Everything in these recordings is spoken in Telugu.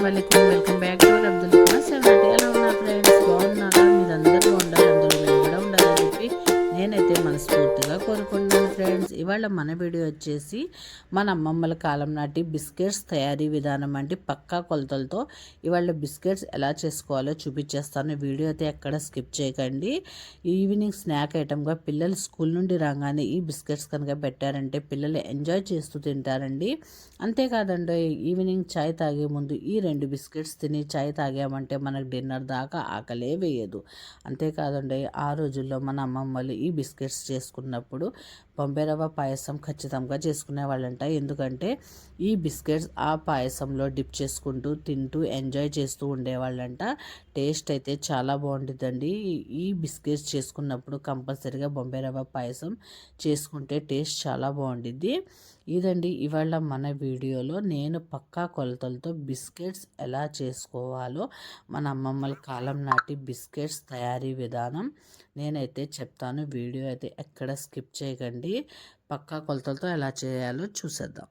Welcome back to Abdul seventy. ఎలా ఉన్నారు ఫ్రెండ్స్? బాగున్నారా? మీరందరూ ఉండాలి, అందరూ మేము కూడా ఉండాలని చెప్పి నేనైతే మనస్ఫూర్తిగా కోరుకుంటున్నాను ఫ్రెండ్స్. ఇవాళ మన వీడియో వచ్చేసి మన అమ్మమ్మల కాలం నాటి బిస్కెట్స్ తయారీ విధానం అంటే పక్కా కొలతలతో ఇవాళ బిస్కెట్స్ ఎలా చేసుకోవాలో చూపించేస్తాను. వీడియో అయితే ఎక్కడ స్కిప్ చేయకండి. ఈవినింగ్ స్నాక్ ఐటమ్గా పిల్లలు స్కూల్ నుండి రాగానే ఈ బిస్కెట్స్ కనుక పెట్టారంటే పిల్లలు ఎంజాయ్ చేస్తూ తింటారండి. అంతేకాదండి, ఈవినింగ్ చాయ్ తాగే ముందు ఈ 2 బిస్కెట్స్ తిని చాయ్ తాగామంటే మనకు డిన్నర్ దాకా ఆకలే వేయదు. అంతేకాదండి, ఆ రోజుల్లో మన అమ్మమ్మలు ఈ బిస్కెట్స్ చేసుకున్నప్పుడు బొంబాయి రవ్వ పాయసం ఖచ్చితంగా చేసుకునేవాళ్ళంట. ఎందుకంటే ఈ బిస్కెట్స్ ఆ పాయసంలో డిప్ చేసుకుంటూ తింటూ ఎంజాయ్ చేస్తూ ఉండేవాళ్ళంట. టేస్ట్ అయితే చాలా బాగుంటుందండి. ఈ బిస్కెట్స్ చేసుకున్నప్పుడు కంపల్సరీగా బొంబాయి రవ్వ పాయసం చేసుకుంటే టేస్ట్ చాలా బాగుంటుంది. ఇదండి ఇవాళ మన వీడియోలో నేను పక్కా కొలతలతో బిస్కెట్స్ ఎలా చేసుకోవాలో మన అమ్మమ్మల కాలం నాటి బిస్కెట్స్ తయారీ విధానం నేనైతే చెప్తాను. వీడియో అయితే ఎక్కడ స్కిప్ చేయకండి. పక్కా కొలతలతో ఎలా చేయాలో చూసేద్దాం.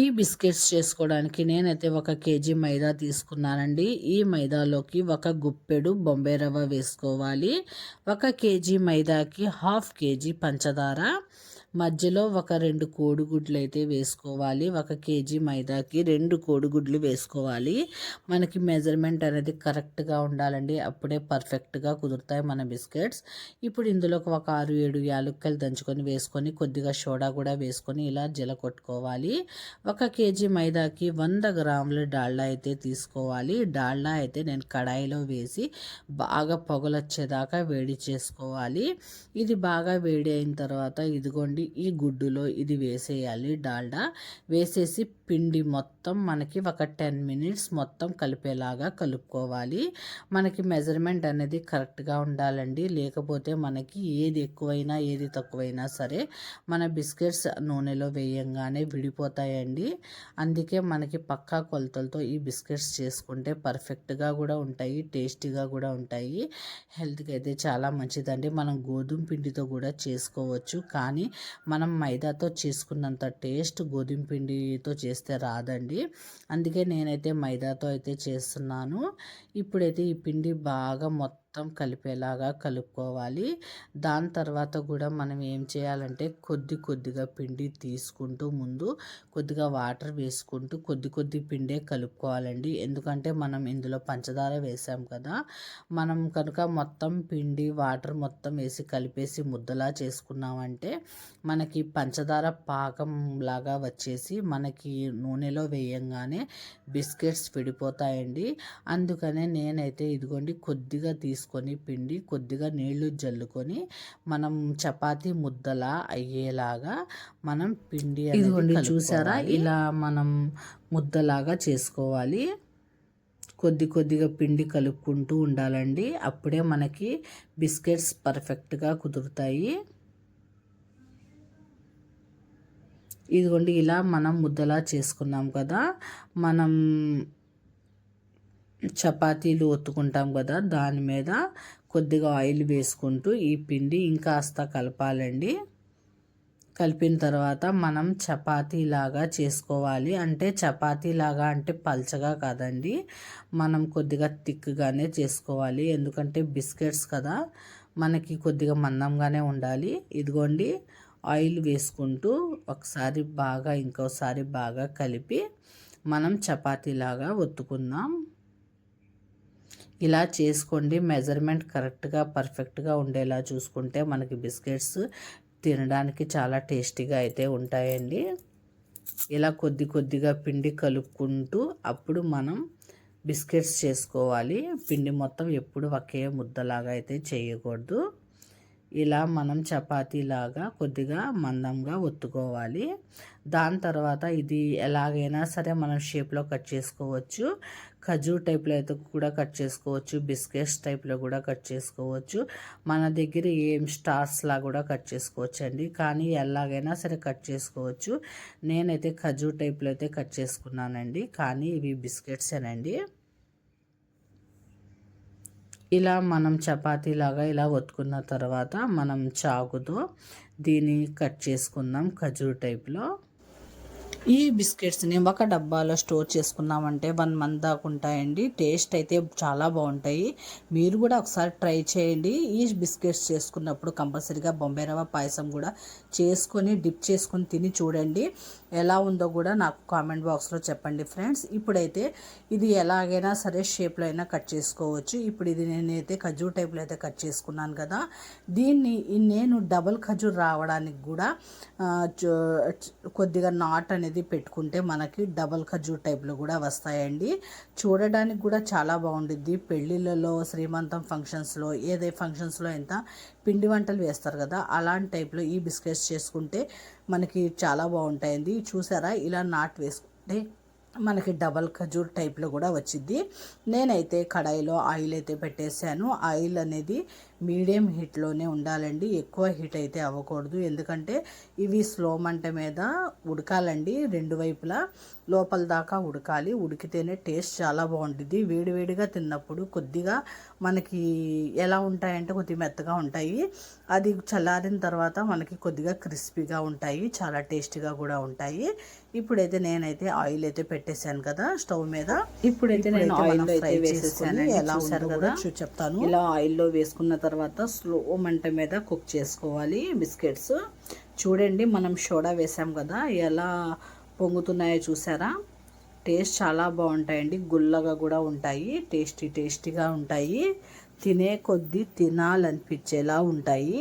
ఈ బిస్కెట్స్ చేసుకోవడానికి నేనైతే 1 కేజీ మైదా తీసుకున్నానండి. ఈ మైదాలోకి 1 గుప్పెడు బొంబాయి రవ్వ వేసుకోవాలి. 1 కేజీ మైదాకి 1/2 కేజీ పంచదార, మధ్యలో 2 కోడిగుడ్లు అయితే వేసుకోవాలి. 1 కేజీ మైదాకి 2 కోడిగుడ్లు వేసుకోవాలి. మనకి మెజర్మెంట్ అనేది కరెక్ట్గా ఉండాలండి. అప్పుడే పర్ఫెక్ట్గా కుదురుతాయి మన బిస్కెట్స్. ఇప్పుడు ఇందులోకి 6-7 యాలక్కాయలు దంచుకొని వేసుకొని కొద్దిగా సోడా కూడా వేసుకొని ఇలా కొట్టుకోవాలి. 1 కేజీ మైదాకి 100 గ్రాముల డాల్డా అయితే తీసుకోవాలి. డాల్డా అయితే నేను కడాయిలో వేసి బాగా పొగలొచ్చేదాకా వేడి చేసుకోవాలి. ఇది బాగా వేడి అయిన తర్వాత ఇదిగోండి ఈ గుడ్డులో ఇది వేసేయాలి. డాల్డా వేసేసి పిండి మొత్తం మనకి 10 మినిట్స్ మొత్తం కలిపేలాగా కలుపుకోవాలి. మనకి మెజర్మెంట్ అనేది కరెక్ట్గా ఉండాలండి. లేకపోతే మనకి ఏది ఎక్కువైనా ఏది తక్కువైనా సరే మన బిస్కెట్స్ నూనెలో వేయంగానే విడిపోతాయండి. అందుకే మనకి పక్కా కొలతలతో ఈ బిస్కెట్స్ చేసుకుంటే పర్ఫెక్ట్గా కూడా ఉంటాయి, టేస్టీగా కూడా ఉంటాయి. హెల్త్కి అయితే చాలా మంచిదండి. మనం గోధుమ పిండితో కూడా చేసుకోవచ్చు, కానీ మనం మైదాతో చేసుకున్నంత టేస్ట్ గోధుమ పిండితో చేస్తే రాదండి. అందుకే నేనైతే మైదాతో అయితే చేస్తున్నాను. ఇప్పుడైతే ఈ పిండి బాగా మొత్తం కలిపేలాగా కలుపుకోవాలి. దాని తర్వాత కూడా మనం ఏం చేయాలంటే కొద్దిగా పిండి తీసుకుంటూ ముందు కొద్దిగా వాటర్ వేసుకుంటూ కొద్ది పిండే కలుపుకోవాలండి. ఎందుకంటే మనం ఇందులో పంచదార వేసాం కదా. మనం కనుక మొత్తం పిండి వాటర్ మొత్తం వేసి కలిపేసి ముద్దలా చేసుకున్నామంటే మనకి పంచదార పాకం లాగా వచ్చేసి మనకి నూనెలో వేయంగానే బిస్కెట్స్ విడిపోతాయండి. అందుకనే నేనైతే ఇదిగోండి కొద్దిగా తీసుకొని పిండి కొద్దిగా నీళ్లు జల్లుకొని మనం చపాతీ ముద్దలా అయ్యేలాగా మనం పిండి ఇదిగోండి చూసారా, ఇలా మనం ముద్దలాగా చేసుకోవాలి. కొద్దిగా పిండి కలుపుకుంటూ ఉండాలండి. అప్పుడే మనకి బిస్కెట్స్ పర్ఫెక్ట్గా కుదురుతాయి. ఇదిగోండి ఇలా మనం ముద్దలా చేసుకున్నాం కదా. మనం చపాతీలు ఒత్తుకుంటాం కదా, దాని మీద కొద్దిగా ఆయిల్ వేసుకుంటూ ఈ పిండి ఇంకాస్త కలపాలండి. కలిపిన తర్వాత మనం చపాతీలాగా చేసుకోవాలి. అంటే చపాతీలాగా అంటే పల్చగా కాదండి, మనం కొద్దిగా థిక్గానే చేసుకోవాలి. ఎందుకంటే బిస్కెట్స్ కదా, మనకి కొద్దిగా మందంగానే ఉండాలి. ఇదిగోండి ఆయిల్ వేసుకుంటూ ఒకసారి బాగా ఇంకోసారి బాగా కలిపి మనం చపాతీలాగా ఒత్తుకుందాం. ఇలా చేసుకోండి. మెజర్మెంట్ కరెక్ట్గా పర్ఫెక్ట్గా ఉండేలా చూసుకుంటే మనకి బిస్కెట్స్ తినడానికి చాలా టేస్టీగా అయితే ఉంటాయండి. ఇలా కొద్దిగా పిండి కలుపుకుంటూ అప్పుడు మనం బిస్కెట్స్ చేసుకోవాలి. పిండి మొత్తం ఎప్పుడు ఒకే ముద్దలాగా అయితే చేయకూడదు. ఇలా మనం చపాతీలాగా కొద్దిగా మందంగా ఒత్తుకోవాలి. దాని తర్వాత ఇది ఎలాగైనా సరే మనం షేప్లో కట్ చేసుకోవచ్చు. ఖజూర్ టైప్లో అయితే కూడా కట్ చేసుకోవచ్చు, బిస్కెట్స్ టైప్లో కూడా కట్ చేసుకోవచ్చు, మన దగ్గర ఏం స్టార్స్లా కూడా కట్ చేసుకోవచ్చు అండి. కానీ ఎలాగైనా సరే కట్ చేసుకోవచ్చు. నేనైతే ఖజూర్ టైప్లో అయితే కట్ చేసుకున్నానండి, కానీ ఇవి బిస్కెట్సేనండి. ఇలా మనం చపాతీలాగా ఇలా ఒత్తుకున్న తర్వాత మనం చాకుతో దీన్ని కట్ చేసుకుందాం ఖజూర్ టైప్లో. ఈ బిస్కెట్స్ని ఒక డబ్బాలో స్టోర్ చేసుకున్నామంటే 1 మంత్ దాకా ఉంటాయండి. టేస్ట్ అయితే చాలా బాగుంటాయి. మీరు కూడా ఒకసారి ట్రై చేయండి. ఈ బిస్కెట్స్ చేసుకున్నప్పుడు కంపల్సరీగా బొంబాయి రవ్వ పాయసం కూడా చేసుకొని డిప్ చేసుకొని తిని చూడండి. ఎలా ఉందో కూడా నాకు కామెంట్ బాక్స్లో చెప్పండి ఫ్రెండ్స్. ఇప్పుడైతే ఇది ఎలాగైనా సరే షేప్లో అయినా కట్ చేసుకోవచ్చు. ఇప్పుడు ఇది నేనైతే ఖజూర్ టైప్లో అయితే కట్ చేసుకున్నాను కదా. దీన్ని నేను డబుల్ ఖజూర్ రావడానికి కూడా కొద్దిగా నాట్ అనేది పెట్టుకుంటే మనకి డబల్ ఖజూర్ టైప్లో కూడా వస్తాయండి. చూడడానికి కూడా చాలా బాగుంటుంది. పెళ్ళిళ్ళలో, శ్రీమంతం ఫంక్షన్స్లో, ఏదే ఫంక్షన్స్లో ఎంత పిండి వంటలు వేస్తారు కదా, అలాంటి టైప్లో ఈ బిస్కెట్స్ చేసుకుంటే మనకి చాలా బాగుంటాయండి. చూసారా, ఇలా నాట్ వేసుకుంటే మనకి డబల్ ఖజూర్ టైప్లో కూడా వచ్చింది. నేనైతే కడాయిలో ఆయిల్ అయితే పెట్టేశాను. ఆయిల్ అనేది మీడియం హీట్లోనే ఉండాలండి, ఎక్కువ హీట్ అయితే అవ్వకూడదు. ఎందుకంటే ఇవి స్లో మంట మీద ఉడకాలండి, రెండు వైపులా లోపల దాకా ఉడకాలి. ఉడికితేనే టేస్ట్ చాలా బాగుంటుంది. వేడివేడిగా తిన్నప్పుడు కొద్దిగా మనకి ఎలా ఉంటాయంటే కొద్దిగా మెత్తగా ఉంటాయి. అది చల్లారిన తర్వాత మనకి కొద్దిగా క్రిస్పీగా ఉంటాయి, చాలా టేస్టీగా కూడా ఉంటాయి. ఇప్పుడైతే నేనైతే ఆయిల్ అయితే పెట్టేశాను కదా స్టవ్ మీద. ఇప్పుడైతే నేను ఆయిల్ అయితే వేసేసాను. ఎలా ఉందో కదా చెప్తాను. ఇలా ఆయిల్లో వేసుకున్న తర్వాత స్లో మంట మీద కుక్ చేసుకోవాలి బిస్కెట్స్. చూడండి, మనం సోడా వేసాం కదా, ఎలా పొంగుతున్నాయో చూసారా. టేస్ట్ చాలా బాగుంటాయండి, గుల్లగా కూడా ఉంటాయి, టేస్టీగా ఉంటాయి. తినే కొద్దీ తినాలనిపించేలా ఉంటాయి,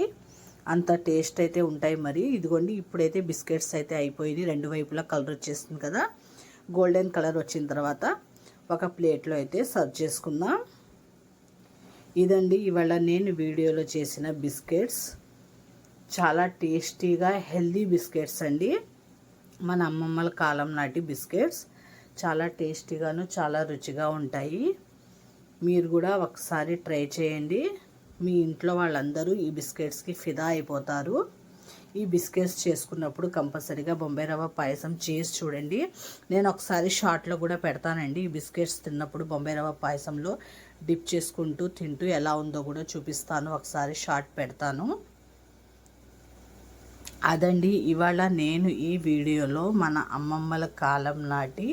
అంత టేస్ట్ అయితే ఉంటాయి. మరి ఇదిగోండి, ఇప్పుడైతే బిస్కెట్స్ అయితే అయిపోయింది. రెండు వైపులా కలర్ వచ్చేస్తుంది కదా, గోల్డెన్ కలర్ వచ్చిన తర్వాత ఒక ప్లేట్లో అయితే సర్వ్ చేసుకుందాం. ఇదండి ఇవాళ నేను వీడియోలో చేసిన బిస్కెట్స్. చాలా టేస్టీగా హెల్దీ బిస్కెట్స్ అండి, మన అమ్మమ్మల కాలం నాటి బిస్కెట్స్. చాలా టేస్టీగాను చాలా రుచిగా ఉంటాయి. మీరు కూడా ఒకసారి ట్రై చేయండి. మీ ఇంట్లో వాళ్ళందరూ ఈ బిస్కెట్స్కి ఫిదా అయిపోతారు. ఈ బిస్కెట్స్ చేసుకున్నప్పుడు కంపల్సరీగా బొంబాయి రవ్వ పాయసం చేసి చూడండి. నేను ఒకసారి షార్ట్లో కూడా పెడతానండి. ఈ బిస్కెట్స్ తిన్నప్పుడు బొంబాయి రవ్వ పాయసంలో డిప్ చేసుకుంటూ తింటూ ఎలా ఉందో కూడా చూపిస్తాను. ఒకసారి షార్ట్ పెడతాను. అదండి ఇవాళ నేను ఈ వీడియోలో మన అమ్మమ్మల కాలం నాటి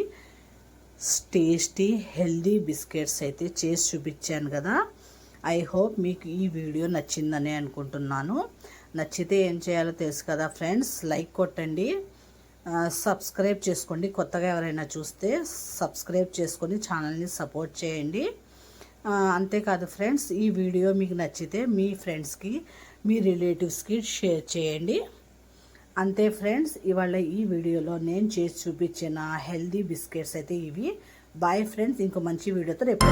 టేస్టీ హెల్దీ బిస్కెట్స్ అయితే చేసి చూపించాను కదా. ఐ హోప్ మీకు ఈ వీడియో నచ్చిందని అనుకుంటున్నాను. నచ్చితే ఏం చేయాలో తెలుసు కదా ఫ్రెండ్స్, లైక్ కొట్టండి, సబ్స్క్రైబ్ చేసుకోండి. కొత్తగా ఎవరైనా చూస్తే సబ్స్క్రైబ్ చేసుకొని ఛానల్ని సపోర్ట్ చేయండి. అంతేకాదు ఫ్రెండ్స్, ఈ వీడియో మీకు నచ్చితే మీ ఫ్రెండ్స్కి, మీ రిలేటివ్స్కి షేర్ చేయండి. అంతే ఫ్రెండ్స్, ఇవాళ ఈ వీడియోలో నేను చేసి చూపించిన హెల్దీ బిస్కెట్స్ అయితే ఇవి. బాయ్ ఫ్రెండ్స్, ఇంకో మంచి వీడియోతో రేపు